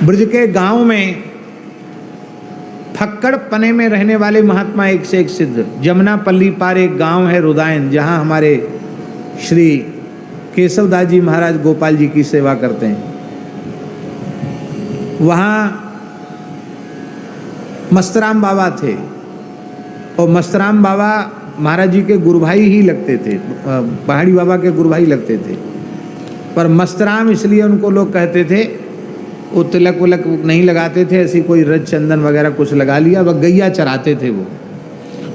ब्रज के गांव में फक्कड़ पने में रहने वाले महात्मा एक से एक सिद्ध। जमुनापल्ली पार एक गांव है रुदायन, जहां हमारे श्री केशवदास जी महाराज गोपाल जी की सेवा करते हैं। वहाँ मस्तराम बाबा थे और मस्तराम बाबा महाराज जी के गुरु भाई ही लगते थे, पहाड़ी बाबा के गुरु भाई लगते थे। पर मस्तराम इसलिए उनको लोग कहते थे, वो तिलक उलक नहीं लगाते थे, ऐसी कोई रज चंदन वगैरह कुछ लगा लिया। वह गैया चराते थे वो,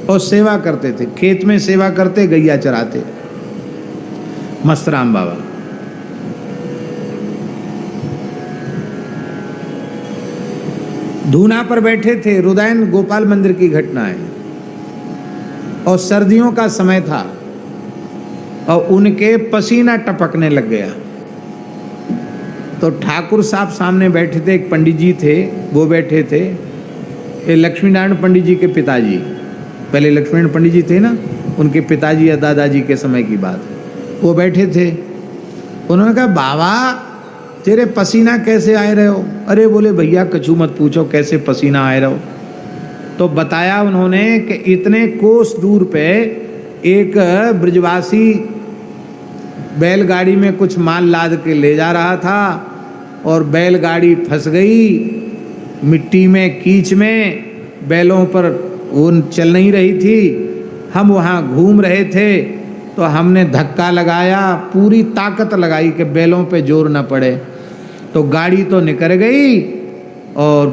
और सेवा करते थे, खेत में सेवा करते, गैया चराते मस्तराम बाबा। धूना पर बैठे थे। रुदायन गोपाल मंदिर की घटना है, और सर्दियों का समय था और उनके पसीना टपकने लग गया। तो ठाकुर साहब सामने बैठे थे, एक पंडित जी थे वो बैठे थे, ये लक्ष्मी नारायण पंडित जी के पिताजी, पहले लक्ष्मी नारायण पंडित जी थे ना, उनके पिताजी या दादाजी के समय की बात है, वो बैठे थे। उन्होंने कहा बाबा तेरे पसीना कैसे आए रहे हो? अरे बोले भैया कछु मत पूछो कैसे पसीना आए रहे हो। तो बताया उन्होंने कि इतने कोस दूर पे एक ब्रजवासी बैलगाड़ी में कुछ माल लाद के ले जा रहा था और बैलगाड़ी फंस गई मिट्टी में, कीच में, बैलों पर वो चल नहीं रही थी। हम वहाँ घूम रहे थे तो हमने धक्का लगाया, पूरी ताकत लगाई कि बैलों पे जोर न पड़े, तो गाड़ी तो निकल गई और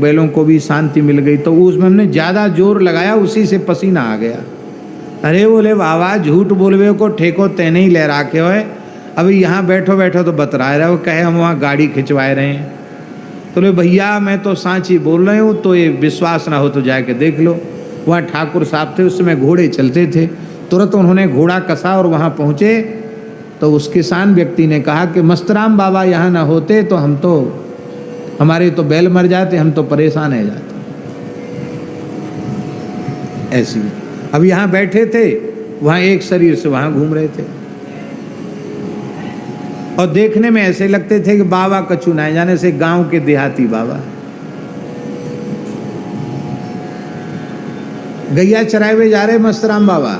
बैलों को भी शांति मिल गई। तो उसमें हमने ज़्यादा जोर लगाया, उसी से पसीना आ गया। अरे बोले बाबा झूठ बोलवे को ठेको तेने ही ले राखे हो, अभी यहाँ बैठो बैठो तो बतरा रहे हो, कहे हम वहाँ गाड़ी खिंचवाए रहे हैं। तो बोले भैया मैं तो सांची बोल रहे हूँ, तो ये विश्वास ना हो तो जाके देख लो। वहाँ ठाकुर साहब थे, उस समय घोड़े चलते थे। तुरंत उन्होंने घोड़ा कसा और वहाँ पहुँचे तो उस किसान व्यक्ति ने कहा कि मस्तराम बाबा यहाँ ना होते तो हम तो, हमारे तो बैल मर जाते, हम तो परेशान हो जाते। ऐसी अब यहाँ बैठे थे, वहाँ एक शरीर से वहाँ घूम रहे थे और देखने में ऐसे लगते थे कि बाबा कछु ना जाने से गांव के देहाती बाबा। गैया चराए हुए जा रहे मस्तराम बाबा।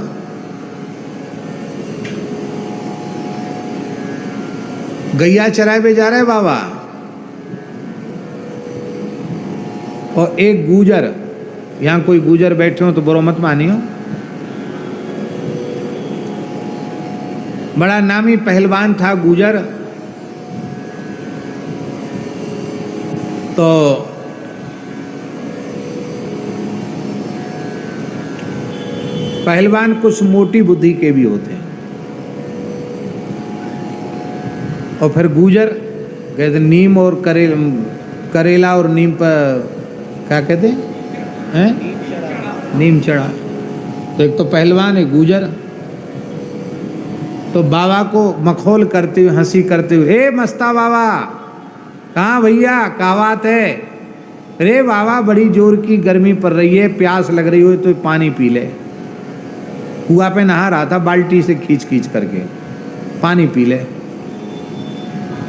गैया चराए हुए जा रहे बाबा, और एक गूजर, यहाँ कोई गूजर बैठे हो तो बुरा मत मानियो, बड़ा नामी पहलवान था गूजर। तो पहलवान कुछ मोटी बुद्धि के भी होते हैं, और फिर गूजर कहते नीम और करेला और नीम पर क्या कहते हैं, नीम चढ़ा। तो एक तो पहलवान है गूजर, तो बाबा को मखौल करते हुए, हंसी करते हुए, ए मस्ता बाबा कहाँ भैया, क्या बात है? अरे बाबा बड़ी जोर की गर्मी पड़ रही है, प्यास लग रही हो तो पानी पी ले। कुआं पे नहा रहा था, बाल्टी से खींच खींच करके, पानी पी ले।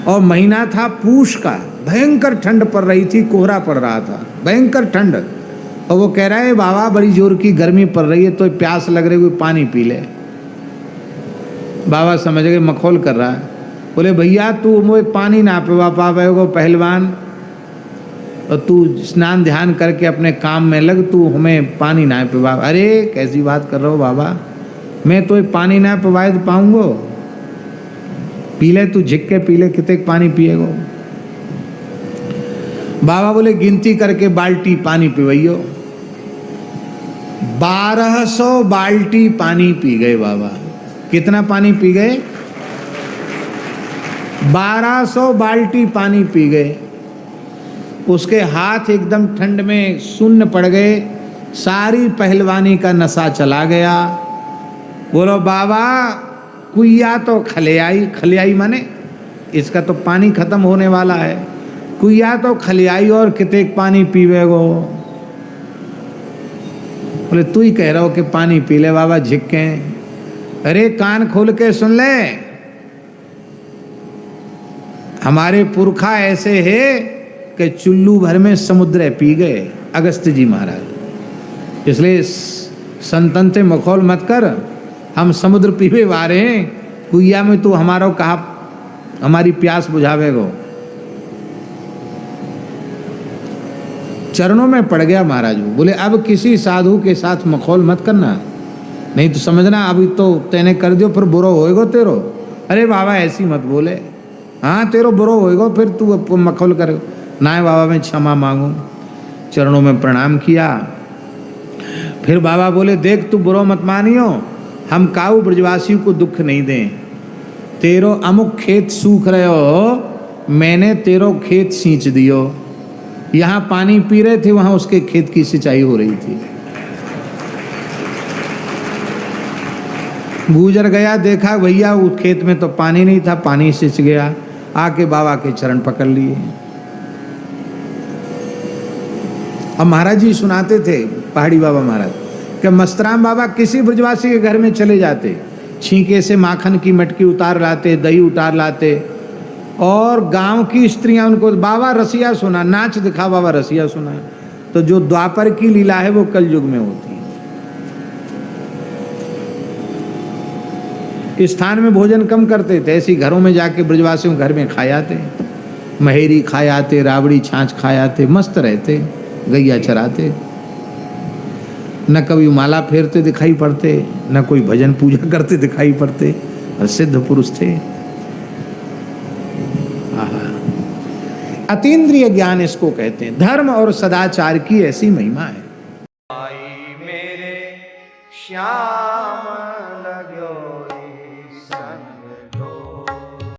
और महीना था पूष का, भयंकर ठंड पड़ रही थी, कोहरा पड़ रहा था, भयंकर ठंड। और वो कह रहा है बाबा बड़ी जोर की गर्मी पड़ रही है तो प्यास लग रही है, पानी पी ले। बाबा समझ गए मखौल कर रहा है। बोले भैया तू मुझे पानी ना पिवा पावेगो पहलवान, और तू स्नान ध्यान करके अपने काम में लग, तू हमें पानी ना पिवा। अरे कैसी बात कर रहे हो बाबा, मैं तो पानी ना पिवाए तो पाऊंगो? पी ले तू, झिक के पी ले, कितने पानी पिएगो? बाबा बोले गिनती करके बाल्टी पानी पिवाइयो। 1200 बाल्टी पानी पी गए बाबा। कितना पानी पी गए? 1200 बाल्टी पानी पी गए। उसके हाथ एकदम ठंड में शून्य पड़ गए, सारी पहलवानी का नशा चला गया। बोलो बाबा कुइया तो खलियाई, खलियाई माने इसका तो पानी खत्म होने वाला है, कुइया तो खलियाई और कितने पानी पीवेगो? बोले तू ही कह रहा हो कि पानी पी ले बाबा झिक्के। अरे कान खोल के सुन ले, हमारे पुरखा ऐसे है कि चुल्लू भर में समुद्र पी गए अगस्त जी महाराज। इसलिए संतन से मखौल मत कर, हम समुद्र पीवे वारे हैं, कुइया में तू हमारो कहा हमारी प्यास बुझावेगो। चरणों में पड़ गया महाराज। बोले अब किसी साधु के साथ मखौल मत करना, नहीं तो समझना अभी तो तेने कर दियो फिर बुरो होएगो तेरो। अरे बाबा ऐसी मत बोले, हाँ तेरो बुरो होएगो फिर तू मखौल करे। ना बाबा मैं क्षमा मांगू, चरणों में प्रणाम किया। फिर बाबा बोले देख तू बुरो मत मानियो, हम काऊ ब्रजवासियों को दुख नहीं दें। तेरो अमुक खेत सूख रहे हो, मैंने तेरो खेत सींच दियो। यहाँ पानी पी रहे थे, वहाँ उसके खेत की सिंचाई हो रही थी। गुजर गया, देखा भैया उस खेत में तो पानी नहीं था, पानी सिंच गया। आके बाबा के चरण पकड़ लिए। अब महाराज जी सुनाते थे, पहाड़ी बाबा महाराज, कि मस्तराम बाबा किसी ब्रजवासी के घर में चले जाते, छींके से माखन की मटकी उतार लाते, दही उतार लाते, और गांव की स्त्रियां उनको बाबा रसिया सुना, नाच दिखा बाबा रसिया सुना। तो जो द्वापर की लीला है वो कल युग में होती है। इस स्थान में भोजन कम करते थे, ऐसी घरों में जाके ब्रजवासियों घर में खाए आते, महेरी खाए आते, राबड़ी छाछ खाए आते, मस्त रहते, गैया चराते, न कभी माला फेरते दिखाई पड़ते, न कोई भजन पूजा करते दिखाई पड़ते, और सिद्ध पुरुष थे। अतीन्द्रिय ज्ञान इसको कहते हैं। धर्म और सदाचार की ऐसी महिमा है। आई मेरे श्याम